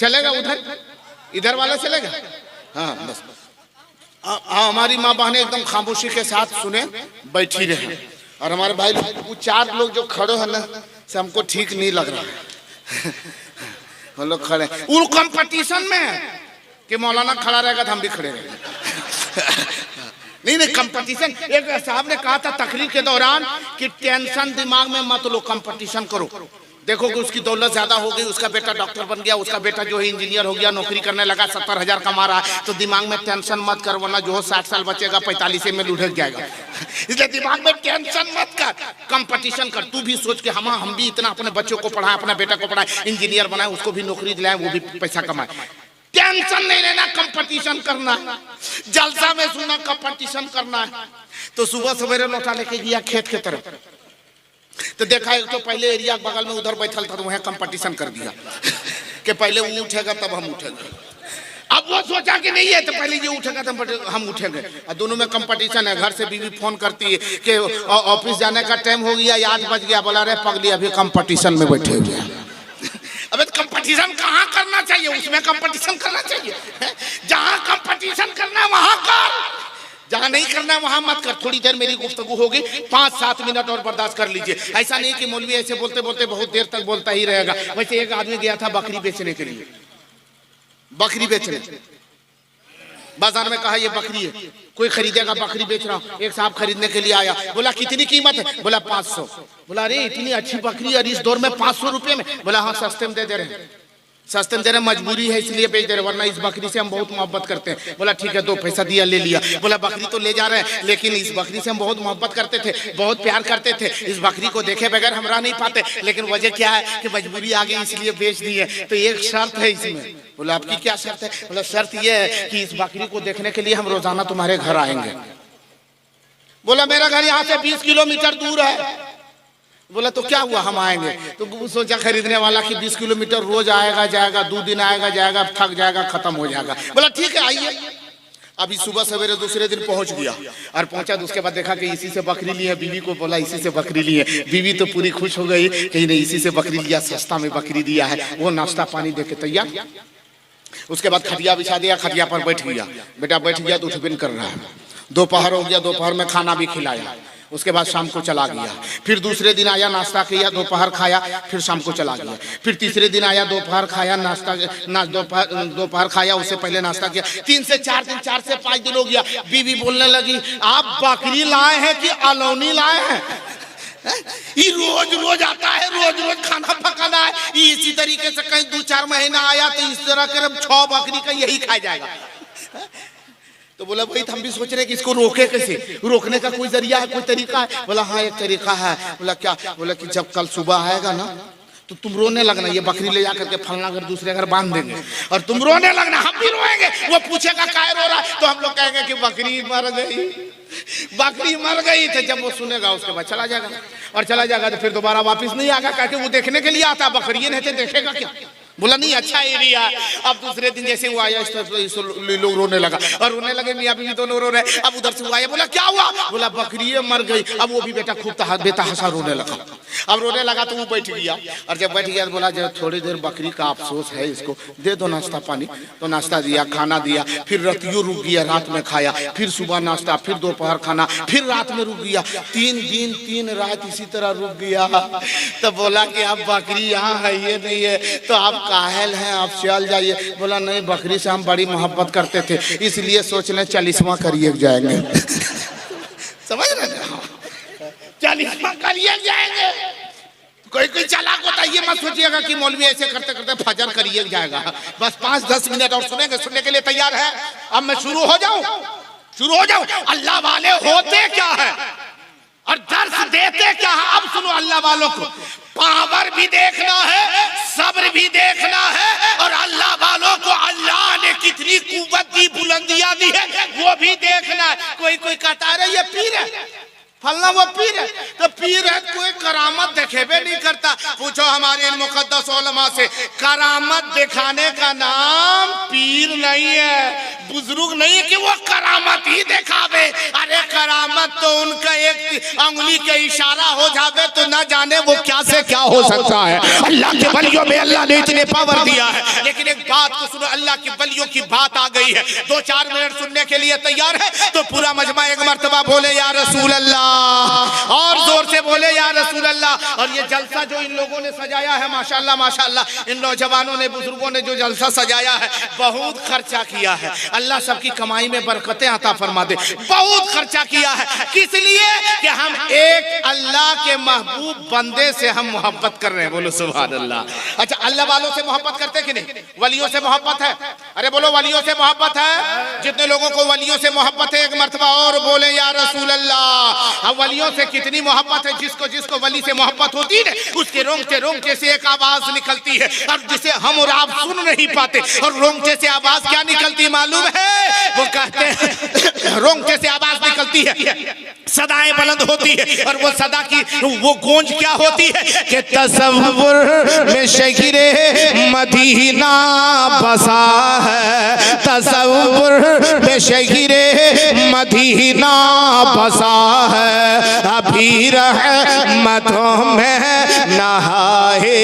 चलेगा उधर, इधर वाला चलेगा। हाँ बस हमारी माँ बहनें एकदम खामोशी के साथ सुने बैठी रहे। और हमारे भाई वो 4 लोग जो खड़े हैं ना से हमको ठीक नहीं लग रहा है। हम लोग खड़े वो कंपटीशन में कि मौलाना खड़ा रहेगा तो हम भी खड़े रहेंगे। नहीं कंपटीशन। एक साहब ने कहा था तकरीर के दौरान कि टेंशन दिमाग में मत लो, कंपटीशन करो। देखो कि उसकी दौलत ज्यादा हो गई, उसका बेटा डॉक्टर बन गया, उसका बेटा जो है इंजीनियर हो गया, नौकरी करने लगा, 70,000 कमा रहा है, तो दिमाग में टेंशन मत कर, वरना जो 60 साल बचेगा 45 में लुढ़क जाएगा। इसलिए दिमाग में टेंशन मत कर, कंपटीशन कर। तू भी सोच के हम भी इतना अपने बच्चों को पढ़ाए, अपना बेटा को पढ़ाए, इंजीनियर बनाए, उसको भी नौकरी दिलाए, वो भी पैसा कमाए। टेंशन नहीं लेना, कंपटीशन करना है। जलसा में सुना कंपटीशन करना है। तो सुबह सवेरे लौटा लेके गया खेत के तरफ, तो देखा एक तो पहले एरिया बगल में उधर बैठल था, तो वह कंपटीशन कर दिया कि पहले वो उठेगा तब हम उठेंगे। अब वो सोचा कि नहीं है तो पहले ये उठेगा तब हम उठेंगे। और दोनों में कंपटीशन है। घर से बीवी फोन करती है कि ऑफिस जाने का टाइम हो गया, 8 बज गया। बोला रे पगली अभी कंपटीशन में बैठे हुए हैं। अबे कंपटीशन कहाँ करना चाहिए, उसमें कंपटीशन करना चाहिए। जहाँ कंपटीशन करना है वहां कर, जहाँ नहीं करना है वहां मत कर। थोड़ी देर मेरी गुफ्तगू होगी, 5-7 मिनट और बर्दाश्त कर लीजिए। ऐसा नहीं कि मौलवी ऐसे बोलते बोलते बहुत देर तक बोलता ही रहेगा। वैसे एक आदमी गया था बकरी बेचने के लिए, बकरी बेचने बाजार में, कहा ये बकरी है, कोई खरीदेगा, बकरी बेच रहा हूँ। एक साहब खरीदने के लिए आया, बोला कितनी कीमत है? बोला 500। बोला अरे इतनी अच्छी बकरी और इस दौर में 500 रुपए में? बोला हाँ सस्ते में दे रहे हैं, सस्ते में दे रहे, मजबूरी है इसलिए बेच दे रहे, वरना इस बकरी से हम बहुत मोहब्बत करते हैं। बोला ठीक है, 2 पैसा दिया, ले लिया। बोला बकरी तो ले जा रहे हैं, लेकिन इस बकरी से हम बहुत मोहब्बत करते थे, बहुत प्यार करते थे, इस बकरी को देखे बगैर हम रह नहीं पाते, लेकिन वजह क्या है कि मजबूरी आ गई इसलिए बेच दी है। तो एक शर्त है इसमें। बोला आपकी क्या शर्त है? बोला शर्त ये है कि इस बकरी को देखने के लिए हम रोजाना तुम्हारे घर आएंगे। बोला मेरा घर यहाँ से 20 किलोमीटर दूर है। बोला तो क्या हुआ, हम आएंगे। तो सोचा खरीदने वाला कि 20 किलोमीटर रोज आएगा जाएगा, 2 दिन आएगा जाएगा, थक जाएगा, खत्म हो जाएगा। बोला ठीक है आइए। अभी सुबह सवेरे दूसरे दिन पहुंच गया और पहुंचा, तो उसके बाद देखा कि इसी से बकरी ली है। बीवी को बोला इसी से बकरी ली है। बीवी तो पूरी खुश हो गई कि नहीं इसी से बकरी लिया, सस्ता में बकरी दिया है। वो नाश्ता पानी दे के तैयार। उसके बाद खटिया बिछा दिया, खटिया पर बैठ गया। बेटा बैठ गया तो टिफिन कर रहा है। दोपहर हो गया, दोपहर में खाना भी खिलाया। उसके बाद शाम को चला गया। फिर दूसरे दिन आया, नाश्ता किया, दोपहर खाया, फिर शाम को चला गया। फिर तीसरे दिन आया, दोपहर खाया, दोपहर खाया, उससे पहले नाश्ता किया। 3 से 4 दिन, 4 से 5 दिन हो गया। बीवी बोलने लगी आप बकरी लाए हैं कि अलौनी लाए हैं? ये रोज रोज आता है, रोज रोज खाना पकाना है। इसी तरीके से कहीं 2-4 महीना आया तो इस तरह के 6 बकरी का यही खा जाएगा। तो बोला भाई हम भी सोच रहे कि इसको रोके कैसे, रोकने का कोई जरिया है, कोई तरीका है? बोला हाँ एक तरीका है। बोला क्या? बोला कि जब कल सुबह आएगा ना तो तुम रोने लगना, ये बकरी ले जाकर के फलना घर दूसरे घर बांध देंगे और तुम रोने लगना, हम भी रोएंगे। वो पूछेगा काय रो रहा, तो हम लोग कहेंगे कि बकरी मर गई, बकरी मर गई। तो जब वो सुनेगा उसके बाद चला जाएगा, और चला जाएगा तो फिर दोबारा वापस नहीं आएगा, क्योंकि वो देखने के लिए आता, बकरी नहीं थे देखेगा क्या? बोला नहीं अच्छा एरिया। अब दूसरे दिन जैसे वो आया लोग रोने लगा, और रोने लगे, मियां बीवी दोनों रो रहे। अब उधर से वो आया, बोला क्या हुआ? बोला बकरी मर गई। अब वो भी बेटा खूब बेतहाशा रोने लगा। अब रोने लगा तो वो बैठ गया, और जब बैठ गया तो बोला जब थोड़ी देर बकरी का अफसोस है, इसको दे दो नाश्ता पानी। तो नाश्ता दिया, खाना दिया, फिर रतियों रुक गया, रात में खाया, फिर सुबह नाश्ता, फिर दोपहर खाना, फिर रात में रुक गया। 3 दिन 3 रात इसी तरह रुक गया। तो बोला कि अब बकरी यहाँ है ये नहीं है तो आप काहल हैं, आप चल जाइए। बोला नहीं बकरी से हम बड़ी मोहब्बत करते थे, इसलिए सोच लें 40वां करिए जाएंगे। समझ रहे हैं? 40वां करिए जाएंगे। कोई कोई चालाक होता है, ये मत सोचिएगा कि मौलवी ऐसे करते करते फजर करिए जाएगा। बस 5-10 मिनट और सुनेंगे। सुनने के लिए तैयार है? अब मैं शुरू हो जाऊं। अल्लाह वाले होते क्या है और दर्स देते क्या है, अब सुनो। अल्लाह वालों को पावर भी देखना है, सब्र भी देखना है, और अल्लाह वालों को अल्लाह ने कितनी कुव्वत दी, बुलंदियां दी है, वो भी देखना है। कोई कहता है ये पीर है, फलना वो पीर है, तो पीर है कोई करामत देखेबे नहीं करता। पूछो हमारे मुकद्दस उलमा से, करामत दिखाने का नाम पीर नहीं है। बुजुर्ग नहीं है कि वो करामत ही दिखावे। अरे करामत तो उनका एक अंगुली के इशारा हो जावे तो ना जाने वो क्या से क्या हो सकता है। अल्लाह के वलियों में अल्लाह ने इतने पावर दिया है। लेकिन एक बात को सुनो, अल्लाह की वलियों की बात आ गई है, 2-4 मिनट सुनने के लिए तैयार है तो पूरा मजमा एक मर्तबा बोले या रसूल अल्लाह, और जोर से बोले या रसूल अल्लाह। और ये जलसा जो इन लोगों ने सजाया है माशाल्लाह माशाल्लाह, इन नौजवानों ने बुजुर्गों ने जो जलसा सजाया है, बहुत खर्चा किया है। अल्लाह सबकी कमाई में बरकतें अता फरमा दे। बहुत खर्चा किया है, किस लिए कि हम एक अल्लाह के महबूब बंदे से हम मोहब्बत कर रहे हैं। बोलो सुभान अल्लाह। अच्छा, अल्लाह वालों से मोहब्बत करते कि नहीं? वलियों से मोहब्बत है? अरे बोलो वलियों से मोहब्बत है? जितने लोगों को वलियों से मोहब्बत है एक मर्तबा और बोले या रसूल अल्लाह। अब वलियों से कितनी मोहब्बत है, जिसको जिसको वली से मोहब्बत होती है उसके रोंगटे रोंगटे से एक आवाज निकलती है, और जिसे हम और आप सुन नहीं पाते। और रोंगटे से आवाज क्या निकलती मालूम है? वो कहते हैं रोंगटे से आवाज निकलती है, सदाएं बुलंद होती है। और वो सदा की वो गूंज क्या होती है कि तसव्वुर में शकीरे मदीना बसा है, तसव्वुर में शकीरे मदीना बसा है। अभी रहमतों में नहाए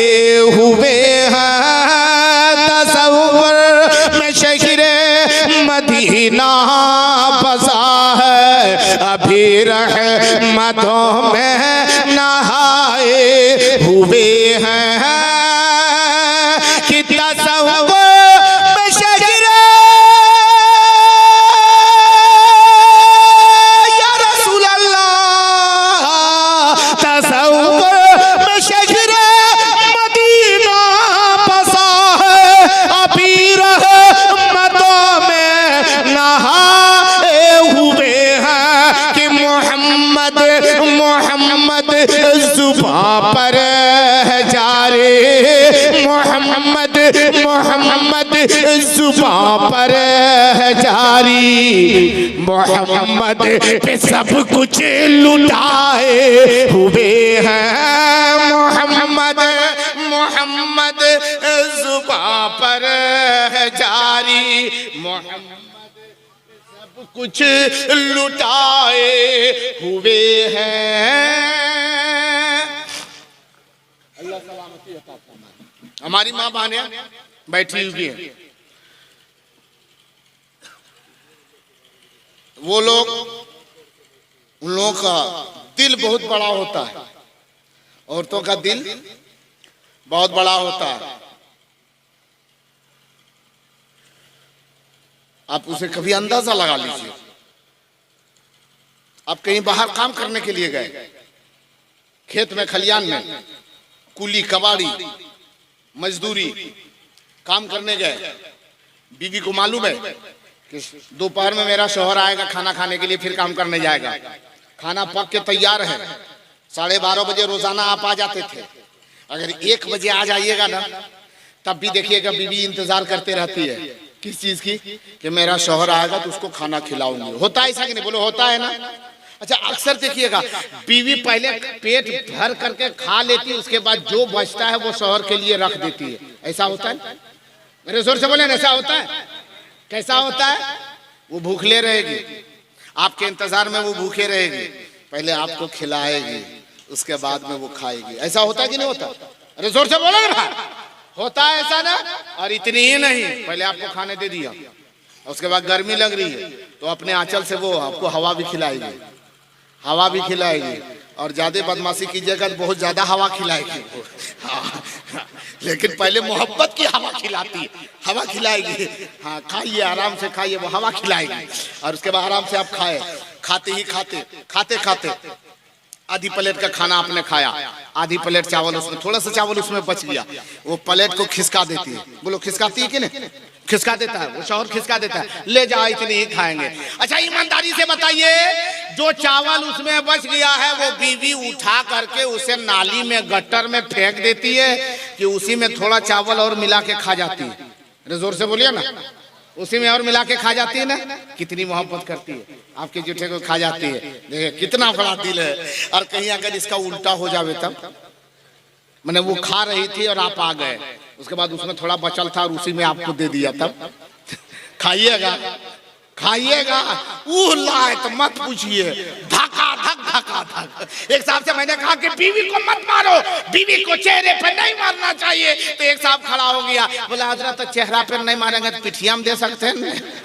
हुए हैं, तसव्वुर में शकीरे मदीना बसा है। अभी रहमतों में नहाए हुए हैं कि तसव्वुर में शकीरे या रसूल अल्लाह, तसव्वुर में शकीरे मदीना बसा है। अभी रहमतों में नहाए हुए हैं कि मोहम्मद मोहम्मद जुबां पर है जारी, मोहम्मद मोहम्मद जुबां पर है जारी। मोहम्मद पे सब कुछ लुटाए हुए हैं, मोहम्मद मोहम्मद जुबां पर है जारी। मोहम्मद सब कुछ लुटाए हुए हैं। अल्लाह सलामती अता फरमाए। हमारी माँ बहनें बैठी हुई हैं, वो लोग, उन लोगों का दिल बहुत बड़ा होता है, औरतों का दिल बहुत बड़ा होता है। आप उसे कभी अंदाजा लगा लीजिए। आप कहीं बाहर काम करने के लिए गए, खेत में खलियान में कुली कबाड़ी मजदूरी काम करने गए, बीवी को मालूम है कि दोपहर में मेरा शौहर आएगा खाना खाने के लिए, फिर काम करने जाएगा। खाना पक के तैयार है, 12:30 बजे रोजाना आप आ जाते थे। अगर 1 बजे आ जाइएगा ना, तब भी देखिएगा बीवी इंतजार करते रहती है। किस चीज की? कि मेरा शौहर आएगा तो उसको खाना खिलाऊंगी। होता है ऐसा कि नहीं? बोलो होता है ना? अच्छा, अक्सर देखिएगा बीवी पहले पेट भर करके खा लेती है, उसके बाद जो बचता है वो शौहर के लिए रख देती है। ऐसा होता है? मेरे जोर से बोले, ऐसा होता है? कैसा होता है? वो भूखले रहेगी, आपके इंतजार में वो भूखे रहेगी, पहले आपको खिलाएगी, उसके बाद में वो खाएगी। ऐसा होता है कि नहीं होता? अरे जोर से बोलो ना, होता है ऐसा ना? और इतनी ही नहीं, पहले आपको खाने दे दिया, उसके बाद गर्मी लग रही है तो अपने आंचल से वो आपको हवा भी खिलाएगी, हवा भी खिलाएगी। और ज्यादा बदमाशी कीजिएगा तो बहुत ज्यादा हवा खिलाएगी। हाँ, लेकिन पहले मोहब्बत की हवा खिलाती है, हवा खिलाएगी। हाँ, खाइए आराम से खाइए, वो हवा खिलाएगी। और उसके बाद आराम से आप खाए। खाते ही खाते खाते खाते आधी प्लेट का खाना आपने खाया, आधी प्लेट चावल, उसमें थोड़ा सा चावल उसमें बच गया, वो प्लेट को खिसका देती है। बोलो खिसकाती है कि नहीं? खिसका देता है वो शौहर, खिसका देता है, ले जाओ इतनी ही खाएंगे। अच्छा, ईमानदारी से बताइए, जो चावल उसमें बच गया है वो बीवी उठा करके उसे नाली में गट्टर में फेंक देती है कि उसी में थोड़ा चावल और मिला के खा जाती है? अरे जोर से बोलिए ना, उसी में और मिला के खा जाती है ना? कितनी मोहब्बत करती है आपके जूठे को, खा जाती है। देखिए कितना बड़ा दिल है। और कहीं अगर इसका उल्टा हो जावे तब, मैंने वो खा रही थी और आप आ गए, उसके बाद उसमें थोड़ा बचल था और उसी में आपको दे दिया, तब खाइएगा खाइएगा, तो मत पूछिए, धक्का धक। एक साहब से मैंने कहा कि बीवी को मत मारो, बीवी को चेहरे पर नहीं मारना चाहिए। तो एक साहब खड़ा हो गया, बोला हजरत तो चेहरा पर नहीं मारेंगे तो पिठिया में दे सकते हैं।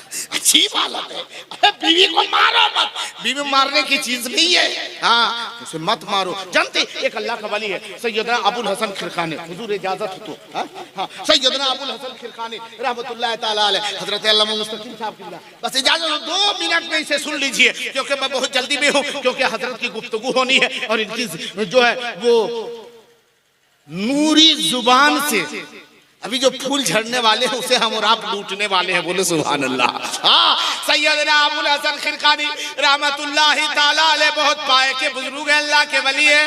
अच्छी बात है, अरे बीवी को मारो मत, बीवी मारने की चीज नहीं है। हाँ, उसे मत मारो। जानते एक अल्लाह का वली है सैयदना अबुल हसन खिरखानी, हुजूर इजाजत हो तो। हाँ, सैयदना अबुल हसन खिरखानी रहमतुल्लाह ताला अलैह, हजरत अल्लामा मुस्तकीम साहब की बस इजाजत हो, 2 मिनट में इसे सुन लीजिए क्योंकि मैं बहुत जल्दी में हूँ, क्योंकि हजरत की गुफ्तगू होनी है और इनकी जो है वो नूरी जुबान से अभी जो फूल झड़ने वाले हैं उसे हम और आप लूटने वाले हैं। बोले सुभान अल्लाह। हाँ, सैयदना अबुल हसन खिरखानी रहमतुल्लाह ताला अलैह बहुत पाए के बुजुर्ग है, अल्लाह के वली है।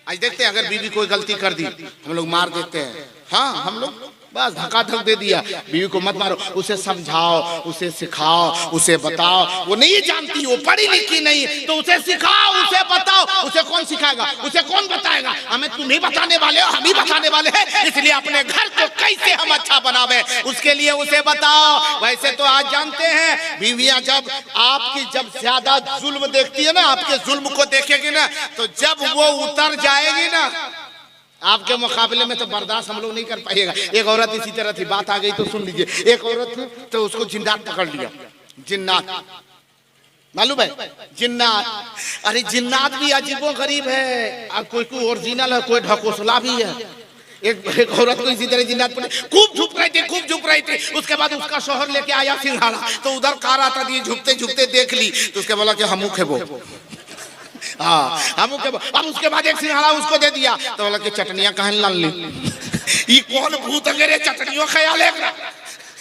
आज देखते हैं अगर बीवी कोई गलती कर दी हम लोग मार देते हैं। हाँ, हम लोग बस धक्का धक दे दिया, बीवी को मत मारो, उसे समझाओ, उसे सिखाओ, उसे बताओ। वो नहीं जानती, वो पढ़ी लिखी नहीं, तो उसे सिखाओ, उसे बताओ। उसे कौन सिखाएगा, उसे कौन बताएगा? हमें तुम ही बताने वाले हो, हम ही बताने वाले हैं। इसलिए अपने घर को कैसे हम अच्छा बनावे उसके लिए उसे बताओ। वैसे तो आज जानते हैं बीवियां जब आपकी जब ज्यादा जुल्म देखती है ना, आपके जुल्म को देखेगी ना, तो जब वो उतर जाएगी ना आपके मुकाबले में तो बर्दाश्त हम लोग नहीं कर पाएगा। एक औरत इसी तरह थी, बात आ गई तो सुन लीजिए। एक औरत थी तो उसको जिन्नात पकड़ लिया। जिन्नात मालूम है, जिन्नात। अरे जिन्नात भी अजीबो गरीब है, कोई ओरिजिनल है, कोई ढकोसला भी है। एक औरत को इसी तरह जिन्नात पकड़, खूब झुक रही थी। उसके बाद उसका शौहर लेके आया सिंघाड़ा, तो उधर कार आता थी, झुकते देख ली तो उसके बोला कि हम खेबो। हाँ, अब उसके बाद एक सिंघाड़ा उसको दे दिया तो बोला कि चटनियां कहाँ ला ली। ये कौन भूत अगर चटनियों ख्याल है।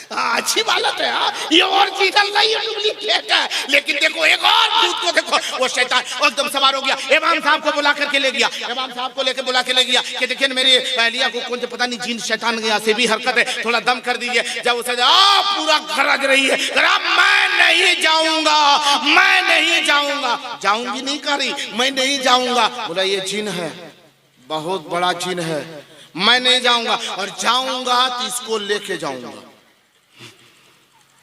अच्छी बात है। ये और चीजल नहीं है, डुप्लीकेट है। लेकिन देखो एक और भूत को देखो, वो शैतान एकदम सवार हो गया, इमाम साहब को बुला करके ले गया। इमाम साहब को लेके बुला के ले गया कि देखिए मेरी अहलिया को कौन पता नहीं जीन शैतान गया से भी हरकत है, थोड़ा दम कर दीजिए। जब उसे पूरा गरज रही है, मैं नहीं जाऊंगा, मैं नहीं जाऊंगा, जाऊंगी नहीं कर रही, मैं नहीं जाऊंगा। बोला ये जिन है, बहुत बड़ा जिन है, मैं नहीं जाऊंगा, और जाऊंगा तो इसको लेके जाऊंगा।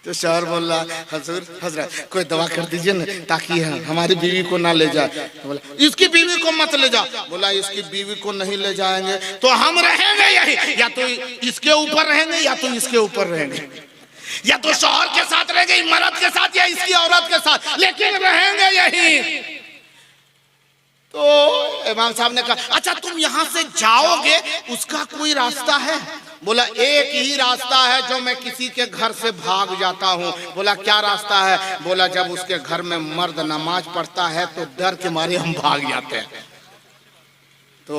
तो शहर बोल रहा हजूर हजरत कोई दवा कर दीजिए ना ताकि हमारी बीवी को ना ले जाए। बोला इसकी बीवी को मत ले जाओ। बोला इसकी बीवी को नहीं ले जाएंगे तो हम रहेंगे यही, या तो इसके ऊपर रहेंगे या तो इसके ऊपर रहेंगे, या तो शौहर के साथ रहेंगे मर्द के साथ या इसकी औरत के साथ, लेकिन रहेंगे यही। तो इमाम साहब ने कहा अच्छा तुम यहाँ से जाओगे, उसका कोई रास्ता है? बोला एक ही रास्ता है जो मैं किसी के घर से भाग जाता हूँ। बोला क्या रास्ता है? बोला जब उसके घर में मर्द नमाज पढ़ता है तो डर के मारे हम भाग जाते हैं। तो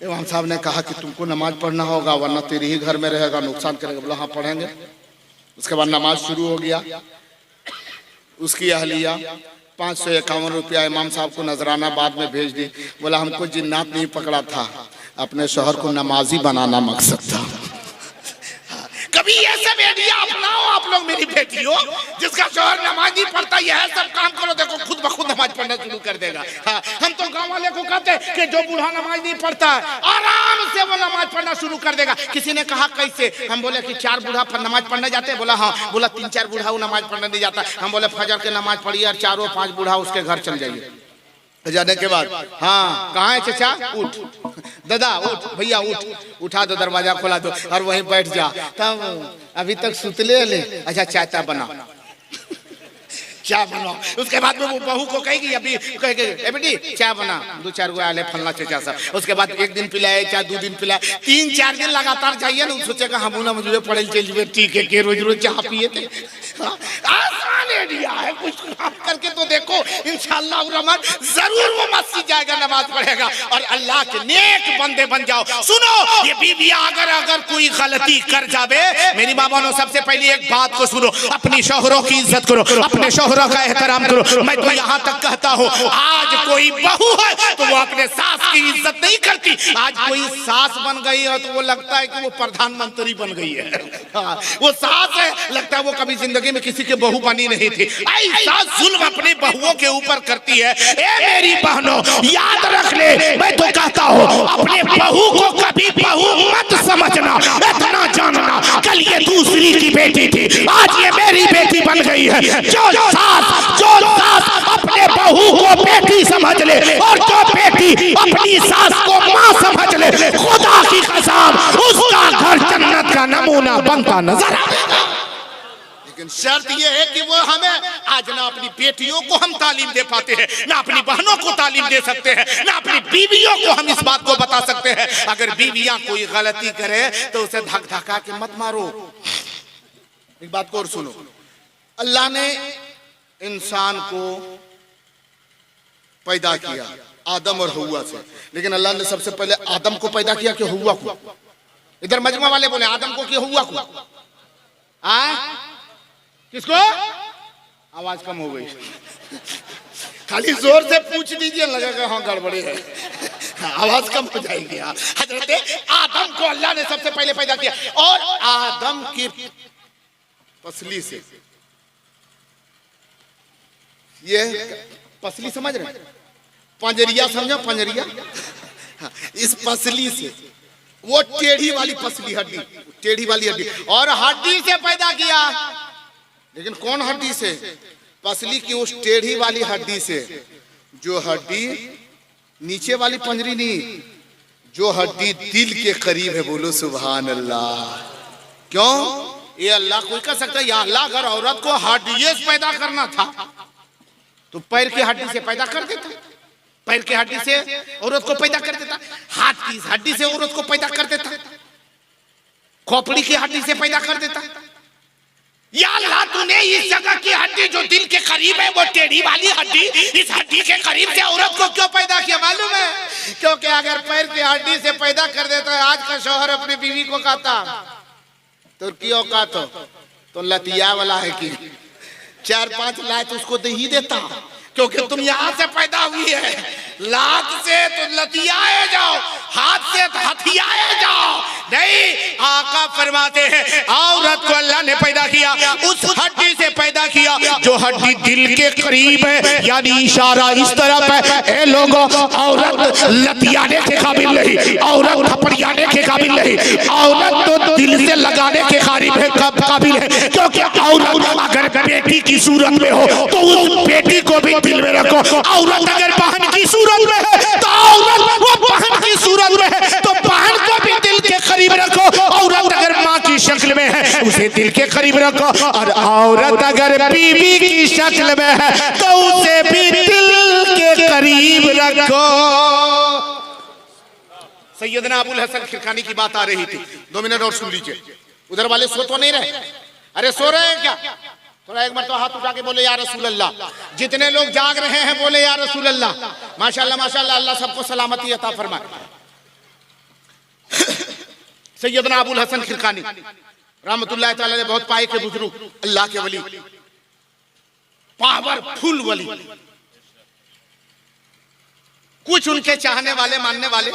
इमाम साहब ने कहा कि तुमको नमाज पढ़ना होगा वरना तेरे ही घर में रहेगा, नुकसान करेगा। बोला हाँ पढ़ेंगे। उसके बाद नमाज शुरू हो गया। उसकी अहलिया 551 रुपया इमाम साहब को नजराना बाद में भेज दी। बोला हमको जिन्नात नहीं पकड़ा था, अपने शौहर को नमाजी बनाना मकसद था। कभी ये सब आइडिया अपनाओ आप लोग मेरी बेटियों, जिसका शौहर नमाज नहीं पढ़ता यह सब काम करो, देखो खुद ब खुद नमाज पढ़ना शुरू कर देगा। हाँ, हम तो गांव वाले को कहते हैं कि जो बूढ़ा नमाज नहीं पढ़ता है आराम से वो नमाज पढ़ना शुरू कर देगा। किसी ने कहा कैसे? हम बोले कि 4 बूढ़ा नमाज पढ़ने जाते हैं। बोला हाँ। बोला 3-4 बूढ़ा वो नमाज पढ़ने नहीं जाता। हम बोले फजर के नमाज पढ़िए और 4-5 बूढ़ा उसके घर चल जाइए। जाने के बाद हाँ कहाँ है चचा? उठ दादा, उठ भैया, उठा दो, दरवाजा खोला दो और वहीं बैठ जा। तब अभी तक सुतले ले, अच्छा चाय बना, चाय बनाओ। उसके बाद में वो बहू को कहेगी, अभी कहेगी ए बेटी चाय बना, 2-4 गो आले फलना चचा साहब। उसके बाद 1 दिन पिलाए, चाहे 2 दिन पिलाए, 3-4 दिन लगातार जाइए ना, सोचेगा हम ना मुझे पढ़े चलिए ठीक है के रोज चाह पिए थे। आसान आइडिया है, कुछ काम करके तो देखो, इंशाअल्लाह रहमान जरूर वो मस्जिद जाएगा, नमाज पढ़ेगा और अल्लाह के नेक बंदे बन जाओ। सुनो ये बीवियां अगर कोई गलती कर जावे, मेरी माँ बहनों सबसे पहले एक बात को सुनो, अपनी शौहरों की इज्जत करो, अपने शौहरों का एहतराम करो। मैं तो यहाँ तक कहता हूँ आज कोई बहू है तो वो अपने सास की इज्जत नहीं करती। आज कोई सास बन गई है तो वो लगता है कि वो प्रधानमंत्री बन गई है। हाँ, वो सास है, लगता है वो कभी जिंदगी में किसी के बहू बनी नहीं थी। ऐसा जुल्म अपनी बहुओं के ऊपर करती है। ए मेरी बहनों याद रख ले, मैं तो कहता हूँ अपने बहू को कभी बहू मत समझना, इतना जानना कल ये दूसरी बेटी थी, आज ये मेरी बेटी बन गई है। जो सास अपने बहू को बेटी समझ ले और जो बेटी अपनी सास को माँ समझ ले, खुदा की कसम उसका घर जन्नत का नमूना बनता नजर आएगा। लेकिन शर्त यह है कि वो हमें आज ना अपनी बेटियों को हम तालीम दे पाते हैं, ना अपनी बहनों को तालीम दे सकते हैं, ना अपनी बीवियों को हम इस बात को बता सकते हैं। अगर बीवियां कोई गलती करे तो उसे धक धका के मत मारो। एक बात को और सुनो, अल्लाह ने इंसान को पैदा किया आदम और हव्वा से, लेकिन अल्लाह ने सबसे पहले आदम को पैदा किया कि हव्वा को? इधर मजमा वाले बोले आदम को कि हव्वा को? किसको? आवाज कम हो गई, खाली जोर से पूछ दीजिए, लगेगा हाँ गड़बड़ी है, आवाज कम हो जाएगी। हजरत आदम को अल्लाह ने सबसे पहले पैदा किया और आदम की पसली से, ये पसली समझ रहे, पंजरिया समझो, पंजरिया, इस पसली से, वो टेढ़ी वाली पसली हड्डी, टेढ़ी वाली हड्डी, और हड्डी से पैदा किया। लेकिन कौन हड्डी से? पसली की उस टेढ़ी वाली हड्डी से, जो हड्डी नीचे वाली पंजरी नहीं, जो हड्डी दिल के करीब है। बोलो सुभान अल्लाह। क्यों? ये अल्लाह कोई कर सकता है? या अल्लाह अगर औरत को हड्डी से पैदा करना था तो पैर की हड्डी से पैदा कर देता, पैर की हड्डी से औरत को पैदा कर देता, हाथ की हड्डी से औरत को पैदा कर देता, खोपड़ी की हड्डी से पैदा कर देता। या अल्लाह तूने इस जगह की हड्डी जो दिल के करीब है, वो टेढ़ी वाली हड्डी, इस हड्डी के करीब से औरत को क्यों पैदा किया मालूम है? क्योंकि अगर पैर की हड्डी से पैदा कर देता है, आज का शौहर अपनी बीवी को कहता तो की औकात हो तो लतिया वाला है कि 4-5 लात उसको दे ही देता, क्योंकि तुम यहाँ से पैदा हुई है, लात से तो लतियाए जाओ, हाथ से तो हथियाए जाओ। नहीं, आका फरमाते हैं औरत को अल्लाह ने पैदा किया, उस हड्डी से पैदा किया जो हड्डी दिल के करीब है। यानी इशारा इस तरफ है, ए लोगों, औरत लतियाने के काबिल नहीं, औरत थपड़ियाने के काबिल नहीं, औरत तो दिल से लगाने के काबिल है। क्योंकि औरत अगर बेटी की सूरत में हो तो उस बेटी को भी दिल में रखो, औरत अगर बहन की सूरत में है तो औरत वो बहन की सूरत में है तो बहन को भी दिल के करीब रखो। औरत अगर माँ की शक्ल में है उसे दिल के करीब रखो, और औरत अगर बीवी की शक्ल में है तो उसे भी दिल के करीब रखो। सैयदना अबुल हसन खिरकानी की बात आ रही थी, 2 मिनट और सुन लीजिए। उधर वाले सो तो नहीं रहे? अरे सो रहे हैं क्या? थोड़ा एक बार तो हाथ उठा के बोले या रसूल अल्लाह। जितने लोग जाग रहे हैं बोले या रसूल अल्लाह। माशाल्लाह माशाल्लाह, अल्लाह सबको सलामती अता फरमाए। सैयदना अबुल हसन खिरकानी रहमतुल्लाह तआला ने बहुत पाए के बुजुर्ग, अल्लाह के वली, पावरफुल वली। कुछ उनके चाहने वाले मानने वाले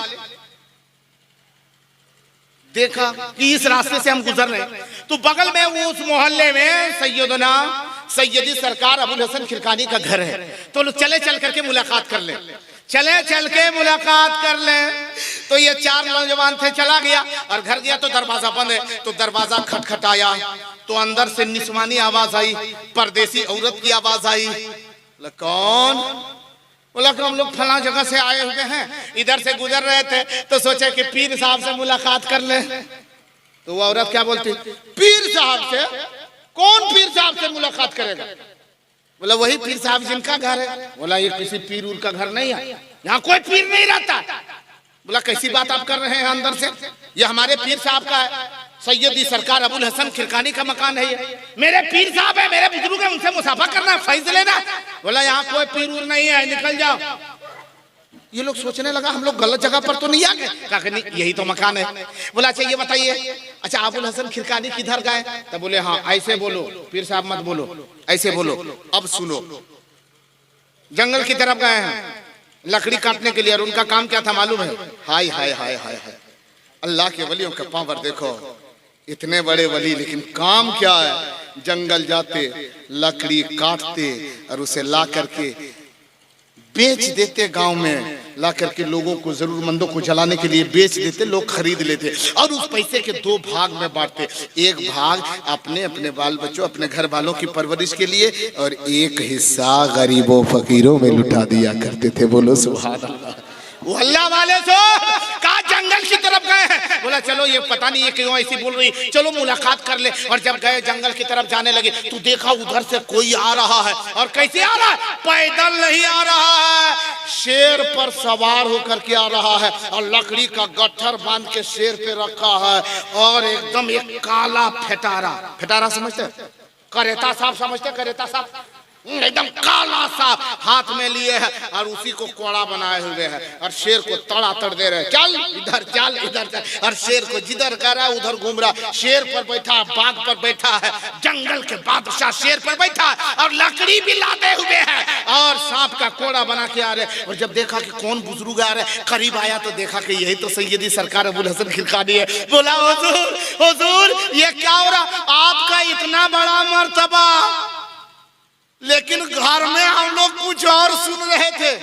देखा कि इस रास्ते से हम गुजर रहे हैं, तो बगल में वो उस मोहल्ले में सैयदी सरकार अबुल हसन खिरकानी का घर है। तो लोग चले चल करके मुलाकात कर ले, चले चल के मुलाकात कर ले। तो ये 4 नौजवान थे, चला गया और घर गया तो दरवाजा बंद है। तो दरवाजा खटखटाया तो अंदर से निस्वानी आवाज आई, परदेसी औरत की आवाज आई। कौन? बोला कि हम लोग फला जगह से आए हुए हैं, इधर से गुजर रहे थे तो सोचे कि पीर साहब से मुलाकात कर ले। तो वो औरत क्या बोलती? पीर साहब से? कौन पीर साहब से मुलाकात करेगा? बोला वही पीर साहब जिनका घर है। बोला ये किसी पीर उर का घर नहीं है, यहाँ कोई पीर नहीं रहता। बोला कैसी बात आप कर रहे हैं अंदर से? ये हमारे पीर साहब का है, सैयदी सरकार अबुल हसन खिरकानी का मकान है ये। मेरे पीर साहब है, मेरे बुजुर्ग है, उनसे मुसाफा करना, फैज लेना। बोला यहाँ कोई पीर उर नहीं है, निकल जाओ। ये लोग सोचने लगा हम लोग गलत जगह पर तो नहीं आ गए? कहा नहीं, यही तो मकान है। बोला अच्छा ये बताइए, अच्छा अबुल हसन खिरकानी किधर गए? तब बोले हाँ ऐसे बोलो, पीर साहब मत बोलो, ऐसे बोलो। अब सुनो, जंगल की तरफ गए हैं लकड़ी काटने के लिए, और उनका काम क्या था मालूम है? हाय हाय हाय हाय हाय, अल्लाह के वलियों का पावर देखो, इतने बड़े वली, लेकिन काम क्या है? जंगल जाते, लकड़ी काटते और उसे ला करके बेच देते, गांव में ला करके लोगों को, जरूरतमंदों को जलाने के लिए बेच देते, लोग खरीद लेते और उस पैसे के 2 भाग में बांटते। एक भाग अपने अपने बाल बच्चों, अपने घर वालों की परवरिश के लिए, और एक हिस्सा गरीबों फकीरों में लुटा दिया करते थे। बोलो सुभान अल्लाह। वो अल्लाह वाले सो कहा जंगल की तरफ गए हैं, बोला चलो ये पता नहीं ये क्यों ऐसी बोल रही, चलो मुलाकात कर ले। और जब गए जंगल की तरफ जाने लगे तो देखा उधर से कोई आ रहा है, और कैसे आ रहा है? पैदल नहीं आ रहा है, शेर पर सवार होकर के आ रहा है, और लकड़ी का गट्ठर बांध के शेर पे रखा है, और एकदम एक काला फेटारा, फेटारा समझते, करेता साहब समझते, करेता साहब एकदम काला सांप हाथ में लिए है, और उसी को कोड़ा बनाए हुए है, और शेर को तड़ा तड़ दे रहे, चल इधर चल इधर चल, और शेर को जिधर कर रहा उधर घूम रहा। शेर पर बैठा, बाघ पर बैठा है, जंगल के बादशाह शेर पर बैठा है, और लकड़ी भी लादे हुए है, और सांप का कोड़ा बना के आ रहे। और जब देखा कि कौन बुजुर्ग आ रहे, करीब आया तो देखा कि यही तो सैयदी सरकार अबुल हसन खिलकानी है। बोला हुजूर हुजूर ये क्या हो रहा? आपका इतना बड़ा मर्तबा, लेकिन घर में हम लोग कुछ और सुन रहे थे।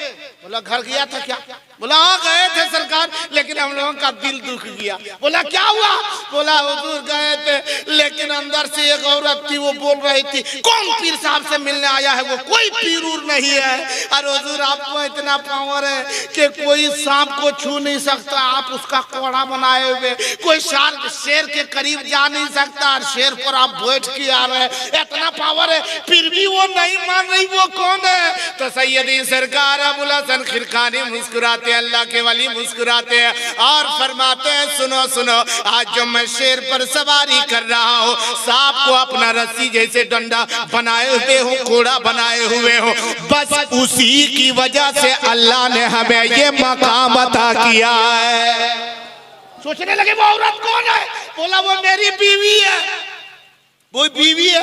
बोला घर गया था क्या? बोला हाँ गए थे सरकार, लेकिन हम लोगों का दिल दुख गया। बोला क्या हुआ? बोला हुजूर गए थे, लेकिन अंदर से एक औरत थी, वो बोल रही थी कौन पीर साहब से मिलने आया है, वो कोई पीर उर नहीं है, और हुजूर आपको इतना पावर है कि कोई सांप को छू नहीं सकता, आप उसका कोड़ा बनाए हुए, कोई शेर के करीब जा नहीं सकता, और शेर पर आप बैठ के आ रहे, इतना पावर है, फिर भी वो नहीं मान रही। वो कौन है? तो सैयदी सरकार अबुल हसन खिलकानी मुस्कुराते, अल्लाह के वली मुस्कुराते हैं और फरमाते हैं सुनो सुनो, आज जो मैं शेर पर सवारी कर रहा हूँ, सांप को अपना रस्सी जैसे डंडा बनाए हुए हूँ, कोड़ा बनाए हुए हूँ, बस उसी की वजह से अल्लाह ने हमें ये मकाम अता किया है। सोचने लगे वो औरत कौन है? बोला वो मेरी बीवी है। वो बीवी है,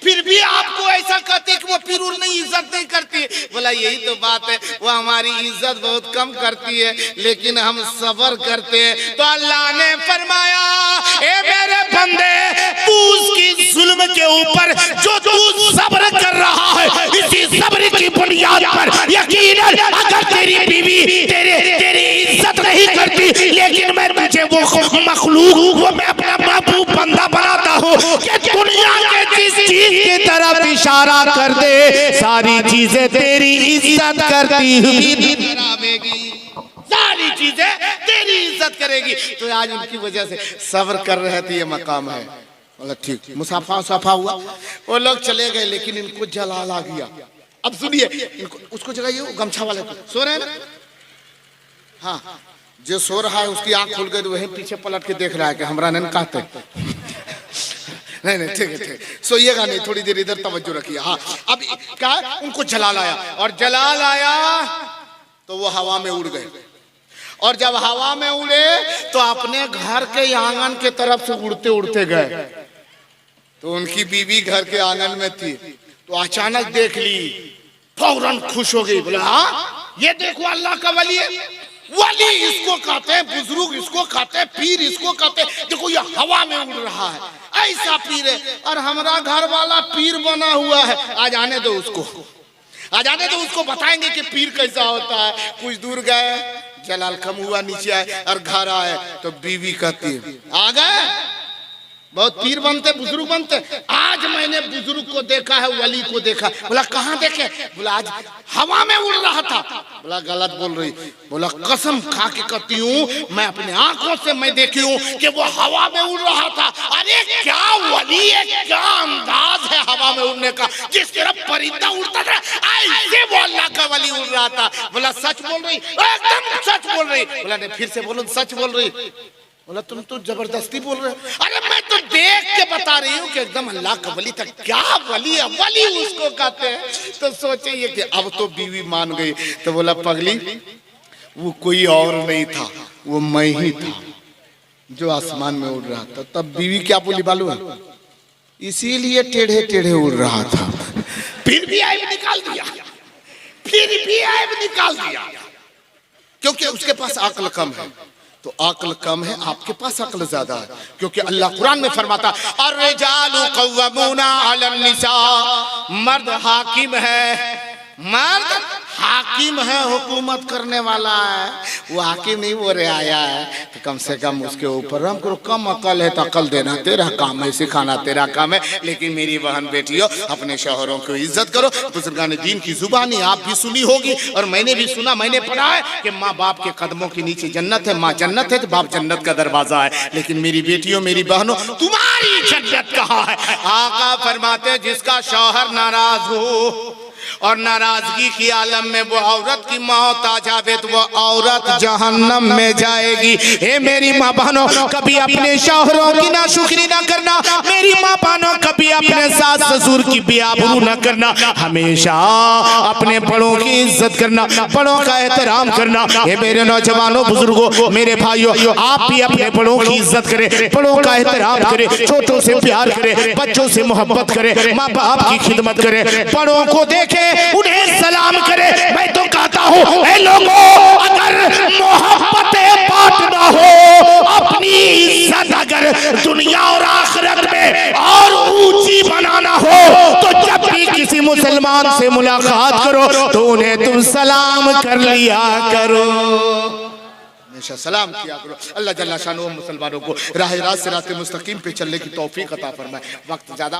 फिर भी आपको ऐसा कहते कि वो पिरूर नहीं, इज्जत नहीं करती। बोला यही तो बात है, वो हमारी इज्जत बहुत कम करती है, लेकिन हम सब्र करते हैं। तो अल्लाह ने फरमाया ए मेरे बंदे, तू उसकी जुल्म के ऊपर जो तू सब्र कर रहा है, इसी सब्र की बुनियाद पर यकीनन अगर तेरी बीवी तेरी इज्जत नहीं करती, लेकिन मैं तुझे वो मखलूक, वो मैं अपना महबूब बंदा बनाता हूँ कि दुनिया के जिस चीज की तरफ इशारा कर दे, सारी चीजें तेरी इज्जत करती हुई आवेगी, सारी चीजें तेरी इज्जत करेगी। तो आज उनकी वजह से सब्र कर रहे थे, ये मकाम है। बोला ठीक, मुसाफा सफा हुआ, वो लोग चले गए, लेकिन इनको जलाल आ गया। अब सुनिए, इनको उसको जगाइए, गमछा वाले को सो रहे हैं। हाँ, जो सो रहा है उसकी आंख खुल गई, तो वही पीछे पलट के देख रहा है कि हमरा नहीं कहते। नहीं नहीं ठीक है ठीक, सोइएगा नहीं, थोड़ी देर इधर तवज्जो रखिए। हाँ, अब क्या है, उनको जलाल आया, और जलाल आया तो वो हवा में उड़ गए, और जब हवा में उड़े तो अपने घर के आंगन के तरफ से उड़ते उड़ते गए। तो उनकी बीवी घर के आंगन में थी, तो अचानक देख ली, फौरन खुश हो गई। बोला हाँ ये देखो अल्लाह का वली है, वली इसको कहते हैं, बुजुर्ग इसको कहते हैं, पीर इसको कहते हैं। देखो ये हवा में उड़ रहा है, ऐसा पीर है, और हमारा घर वाला पीर बना हुआ है। आज आने दो उसको, आज आने दो उसको, बताएंगे कि पीर कैसा होता है। कुछ दूर गए, जलाल कम हुआ, नीचे आए और घर आए तो बीवी कहती है आ गए, बहुत पीर बनते, बुजुर्ग बनते। आज मैंने बुजुर्ग को देखा है, वली को देखा। बोला कहाँ देखे? बोला आज हवा में उड़ रहा था। बोला गलत बोल रही। बोला कसम खा के कहती हूँ, मैं अपने आंखों से मैं देखी हूँ कि वो हवा में उड़ रहा था। अरे क्या वली है, क्या अंदाज है हवा में उड़ने का, जिस तरह परिंदा उड़ता था ऐसे वो अल्लाह का वली उड़ रहा था। बोला सच बोल रही? एकदम सच बोल रही। बोला नहीं फिर से बोलो, सच बोल रही। बोला तुम तो जबरदस्ती बोल रहे हो। अरे मैं तो देख के बता रही हूँ कि एकदम अल्लाह का वली था। क्या वली है, वली उसको कहते हैं। तो सोचे ये कि अब तो बीवी मान गई। तो बोला पगली वो कोई और नहीं था, वो मैं ही था जो आसमान में उड़ रहा था। तब बीवी क्या बोली मालूम? इसीलिए टेढ़े टेढ़े उड़ रहा था। फिर भी ऐब निकाल दिया, फिर भी ऐब निकाल दिया, क्योंकि उसके पास अक्ल कम है। तो अक्ल कम है, आपके पास अक्ल ज्यादा है, क्योंकि अल्लाह कुरान में फरमाता अर्रिजालु कव्वामूना अलन निसा, मर्द हाकिम है, मर्द हाकिम है, हुकूमत करने वाला है, वो हाकिम नहीं वो रियाया है, तो कम से कम उसके ऊपर हमको कम अकल है तो अकल देना तेरा काम है, सिखाना तेरा काम है। लेकिन मेरी बहन बेटियों, अपने शौहरों को इज्जत करो। बुजुर्गान दीन की जुबानी आप भी सुनी होगी और मैंने भी सुना, मैंने पढ़ा है कि माँ बाप के कदमों के नीचे जन्नत है, माँ जन्नत है तो बाप जन्नत का दरवाजा है। लेकिन मेरी बेटियों, मेरी बहनों, तुम्हारी जन्नत कहाँ है? आका फरमाते हैं जिसका शौहर नाराज हो और नाराजगी की आलम में वो औरत की मौत आ जावे तो वो औरत जहन्नम में जाएगी। हे मेरी माँ बहनों, कभी अपने शौहरों की ना शुक्री ना करना। मेरी माँ बहनों, कभी अपने सास ससुर की बेआबरू ना करना। हमेशा अपने बड़ों की इज्जत करना, बड़ों का एहतराम करना। हे मेरे नौजवानों, बुजुर्गों, मेरे भाइयों, आप भी अपने बड़ों की इज्जत करें, बड़ों का एहतराम करें, छोटों से प्यार करें, बच्चों से मोहब्बत करें, माँ बाप की खिदमत करें, बड़ों को देखें, उन्हें सलाम करे। मैं तो कहता हूँ ऐ लोगों, अगर मोहब्बत बांटना हो, अपनी इज्जत अगर दुनिया और आखिरत में और ऊंची बनाना हो, तो जब भी किसी मुसलमान से मुलाकात करो तो उन्हें तुम सलाम कर लिया करो, हमेशा सलाम किया करो। अल्लाह जल्ला शानो मुसलमानों को राह रास्त सिरात मुस्तकीम पे चलने की तौफीक अता फरमाए। वक्त ज्यादा